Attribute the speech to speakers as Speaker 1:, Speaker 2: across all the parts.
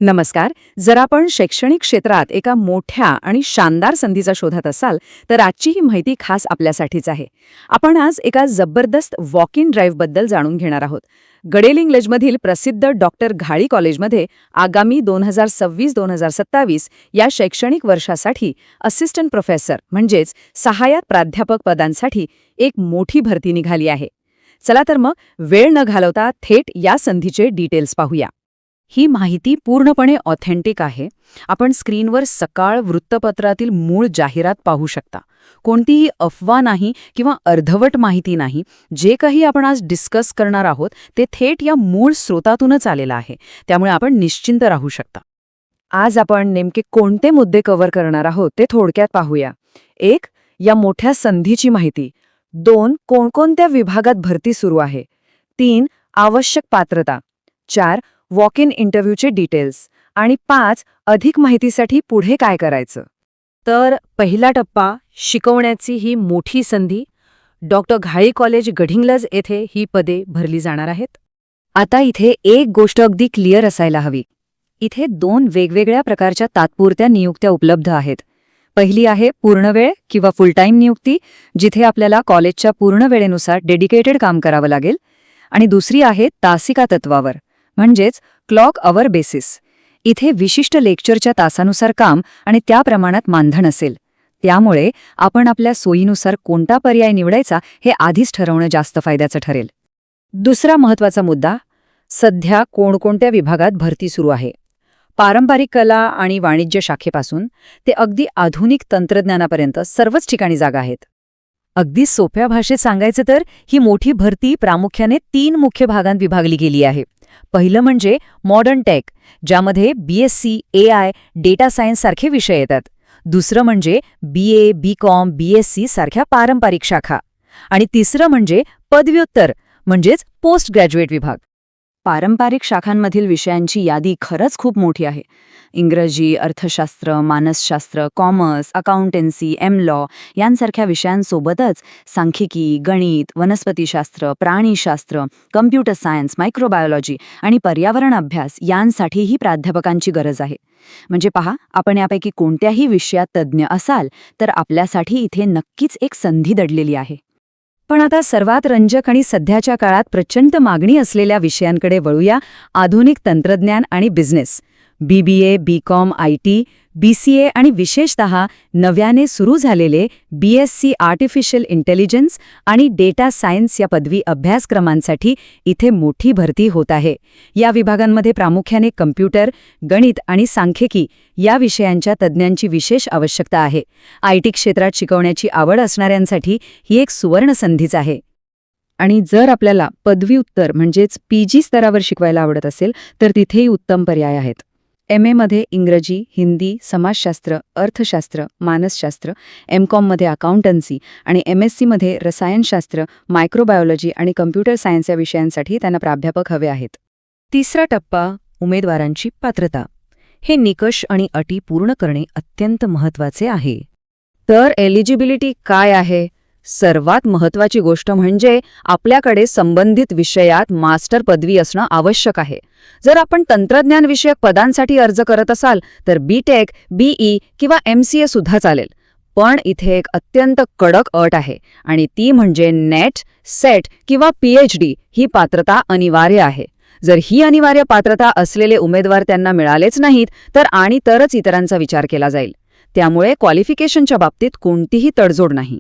Speaker 1: नमस्कार. जर आपण शैक्षणिक क्षेत्रात एका मोठ्या आणि शानदार संधीचा शोधात असाल तर आजची ही माहिती खास आपल्यासाठीच आहे. आपण आज एका जबरदस्त वॉक इन ड्राईव्हबद्दल जाणून घेणार आहोत. गडेल इंग्लजमधील प्रसिद्ध डॉक्टर घाळी कॉलेजमध्ये आगामी 2026-2027 या शैक्षणिक वर्षासाठी असिस्टंट प्रोफेसर म्हणजेच सहाय्यक प्राध्यापक पदांसाठी एक मोठी भरती निघाली आहे. चला तर मग वेळ न घालवता थेट या संधीचे डिटेल्स पाहूया. ही माहिती पूर्णपणे ऑथेंटिक आहे. आपण स्क्रीनवर सकाळ वृत्तपत्रातील मूळ जाहिरात पाहू शकता. कोणतीही अफवा नाही किंवा अर्धवट माहिती नाही. जे काही आपण आज डिस्कस करणार आहोत ते थेट या मूळ स्रोतातूनच आलेलं आहे. त्यामुळे आपण निश्चिंत राहू शकता. आज आपण नेमके कोणते मुद्दे कव्हर करणार आहोत ते थोडक्यात पाहूया. 1. या मोठ्या संधीची माहिती. 2. कोणकोणत्या विभागात भरती सुरू आहे. 3. आवश्यक पात्रता. 4. वॉक इन इंटरव्ह्यूचे डिटेल्स. आणि 5. अधिक माहितीसाठी पुढे काय करायचं. तर पहिला टप्पा, शिकवण्याची ही मोठी संधी. डॉक्टर घाळी कॉलेज गडिंग्लज येथे ही पदे भरली जाणार आहेत.
Speaker 2: आता इथे एक गोष्ट अगदी क्लिअर असायला हवी. इथे 2 वेगवेगळ्या प्रकारच्या तात्पुरत्या नियुक्त्या उपलब्ध आहेत. पहिली आहे पूर्णवेळ किंवा फुल टाईम नियुक्ती, जिथे आपल्याला कॉलेजच्या पूर्ण वेळेनुसार डेडिकेटेड काम करावं लागेल. आणि दुसरी आहे तासिका तत्वावर, म्हणजेच क्लॉक अवर बेसिस. इथे विशिष्ट लेक्चरच्या तासानुसार काम आणि त्या प्रमाणात मानधन असेल. त्यामुळे आपण आपल्या सोयीनुसार कोणता पर्याय निवडायचा हे आधीच ठरवणं जास्त फायद्याचं ठरेल.
Speaker 1: दुसरा महत्त्वाचा मुद्दा, सध्या कोणकोणत्या विभागात भरती सुरू आहे. पारंपरिक कला आणि वाणिज्य शाखेपासून ते अगदी आधुनिक तंत्रज्ञानापर्यंत सर्वच ठिकाणी जागा आहेत. अगदी सोप्या भाषेत सांगायचं तर ही मोठी भरती प्रामुख्याने 3 मुख्य भागांत विभागली गेली आहे. पहिलं म्हणजे मॉडर्न टेक, ज्यामध्ये BSc, AI, डेटा सायन्स सारखे विषय येतात. दुसरं म्हणजे BA, BCom, BSc सारख्या पारंपरिक शाखा. आणि तिसरं म्हणजे पदव्युत्तर म्हणजेच पोस्ट ग्रॅज्युएट विभाग. पारंपरिक शाखांमधील विषयांची यादी खरंच खूप मोठी आहे. इंग्रजी, अर्थशास्त्र, मानसशास्त्र, कॉमर्स, अकाउंटन्सी, लॉ यांसारख्या विषयांसोबतच सांख्यिकी, गणित, वनस्पतीशास्त्र, प्राणीशास्त्र, कम्प्युटर सायन्स, मायक्रोबायोलॉजी आणि पर्यावरण अभ्यास यांसाठीही प्राध्यापकांची गरज आहे. म्हणजे पहा, आपण यापैकी कोणत्याही विषयात तज्ज्ञ असाल तर आपल्यासाठी इथे नक्कीच एक संधी दडलेली आहे.
Speaker 2: पण आता सर्वात रंजक आणि सध्याच्या काळात प्रचंड मागणी असलेल्या विषयांकडे वळूया. आधुनिक तंत्रज्ञान आणि business. BBA, BCom, IT, BCA आणि विशेषतः नव्याने सुरू झालेले BSc आर्टिफिशियल इंटेलिजन्स आणि डेटा सायन्स या पदवी अभ्यासक्रमांसाठी इथे मोठी भरती होत आहे. या विभागांमध्ये प्रामुख्याने कम्प्युटर, गणित आणि सांख्यिकी या विषयांच्या तज्ज्ञांची विशेष आवश्यकता आहे. IT क्षेत्रात शिकवण्याची आवड असणाऱ्यांसाठी ही एक सुवर्ण संधीच आहे. आणि जर आपल्याला पदव्युत्तर म्हणजेच PG स्तरावर शिकवायला आवडत असेल तर तिथेही उत्तम पर्याय आहेत. MA मध्ये इंग्रजी, हिंदी, समाजशास्त्र, अर्थशास्त्र, मानसशास्त्र, MCom मध्ये अकाउंटन्सी आणि MSc मध्ये रसायनशास्त्र, मायक्रोबायोलॉजी आणि कम्प्युटर सायन्स या विषयांसाठी त्यांना प्राध्यापक हवे आहेत. तिसरा टप्पा, उमेदवारांची पात्रता. हे निकष आणि अटी पूर्ण करणे अत्यंत महत्त्वाचे आहे. तर एलिजिबिलिटी काय आहे? सर्वात महत्त्वाची गोष्ट म्हणजे आपल्याकडे संबंधित विषयात मास्टर पदवी असणं आवश्यक आहे. जर आपण तंत्रज्ञान विषयक पदांसाठी अर्ज करत असाल तर BTech, BE किंवा MCA सुद्धा चालेल. पण इथे एक अत्यंत कडक अट आहे आणि ती म्हणजे नेट, सेट किंवा PhD ही पात्रता अनिवार्य आहे. जर ही अनिवार्य पात्रता असलेले उमेदवार त्यांना मिळालेच नाहीत तर आणि तरच इतरांचा विचार केला जाईल. त्यामुळे क्वालिफिकेशनच्या बाबतीत कोणतीही तडजोड नाही.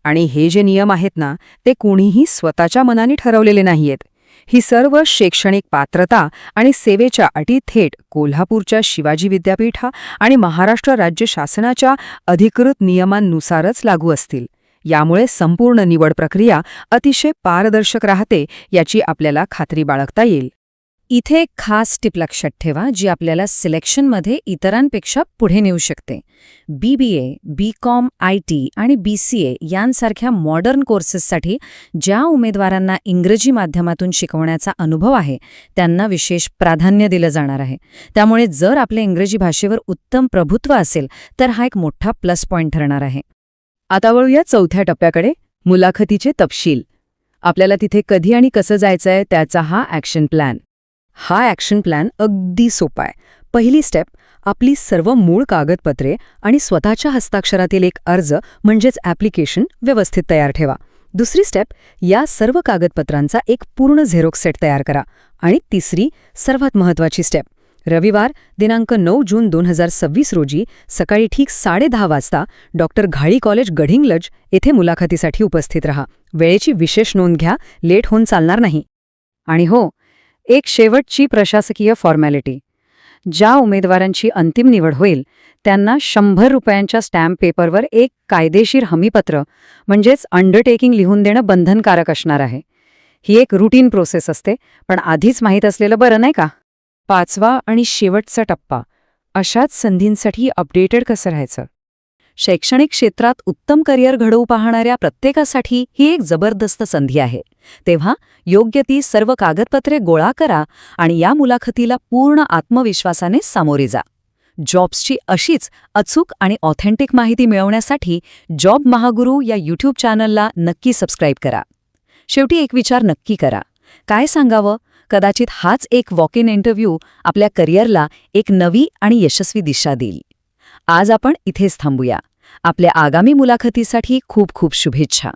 Speaker 1: आणि हे जे नियम आहेत ना, ते कोणीही स्वतःच्या मनाने ठरवलेले नाहीयेत. ही सर्व शैक्षणिक पात्रता आणि सेवेच्या अटी थेट कोल्हापूरच्या शिवाजी विद्यापीठ आणि महाराष्ट्र राज्य शासनाच्या अधिकृत नियमांनुसारच लागू असतील. यामुळे संपूर्ण निवड प्रक्रिया अतिशय पारदर्शक राहते याची आपल्याला खात्री बाळगता येईल. इथे एक खास टिप लक्षात ठेवा जी आपल्याला सिलेक्शनमध्ये इतरांपेक्षा पुढे नेऊ शकते. BBA, BCom, IT आणि BCA यांसारख्या मॉडर्न कोर्सेससाठी ज्या उमेदवारांना इंग्रजी माध्यमातून शिकवण्याचा अनुभव आहे त्यांना विशेष प्राधान्य दिलं जाणार आहे. त्यामुळे जर आपल्या इंग्रजी भाषेवर उत्तम प्रभुत्व असेल तर हा एक मोठा प्लस पॉइंट ठरणार आहे. आता वळूया चौथ्या टप्प्याकडे, मुलाखतीचे तपशील. आपल्याला तिथे कधी आणि कसं जायचंय त्याचा हा ॲक्शन प्लॅन. हा ॲक्शन प्लॅन अगदी सोपा आहे.
Speaker 2: पहिली स्टेप, आपली सर्व मूळ कागदपत्रे आणि स्वतःच्या हस्ताक्षरातील एक अर्ज म्हणजेच ॲप्लिकेशन व्यवस्थित तयार ठेवा. दुसरी स्टेप, या सर्व कागदपत्रांचा एक पूर्ण झेरॉक्स सेट तयार करा. आणि तिसरी, सर्वात महत्त्वाची स्टेप, रविवार दिनांक 9 जून 2026 रोजी सकाळी ठीक 10:30 वाजता डॉक्टर घाळी कॉलेज गडिंग्लज येथे मुलाखतीसाठी उपस्थित रहा. वेळेची विशेष नोंद घ्या, लेट होऊन चालणार नाही.
Speaker 1: आणि हो, एक शेवटची प्रशासकीय फॉर्मॅलिटी. ज्या उमेदवारांची अंतिम निवड होईल त्यांना 100 रुपयांच्या स्टॅम्प पेपरवर एक कायदेशीर हमीपत्र म्हणजेच अंडरटेकिंग लिहून देणं बंधनकारक असणार आहे. ही एक रुटीन प्रोसेस असते, पण आधीच माहीत असलेलं बरं नाही का? 5वा आणि शेवटचा टप्पा, अशाच संधींसाठी अपडेटेड कसं राहायचं.
Speaker 2: शैक्षणिक क्षेत्रात उत्तम करिअर घडवू पाहणाऱ्या प्रत्येकासाठी ही एक जबरदस्त संधी आहे. तेव्हा योग्य ती सर्व कागदपत्रे गोळा करा आणि या मुलाखतीला पूर्ण आत्मविश्वासाने सामोरे जा. जॉब्सची अशीच अचूक आणि ऑथेंटिक माहिती मिळवण्यासाठी जॉब महागुरू या यूट्यूब चॅनलला नक्की सबस्क्राईब करा. शेवटी एक विचार नक्की करा. काय सांगावं? कदाचित हाच एक वॉक इन इंटरव्ह्यू आपल्या करिअरला एक नवी आणि यशस्वी दिशा देईल. आज आपण इथेच थांबूया. आपल्या आगामी मुलाखतीसाठी खूप खूप शुभेच्छा.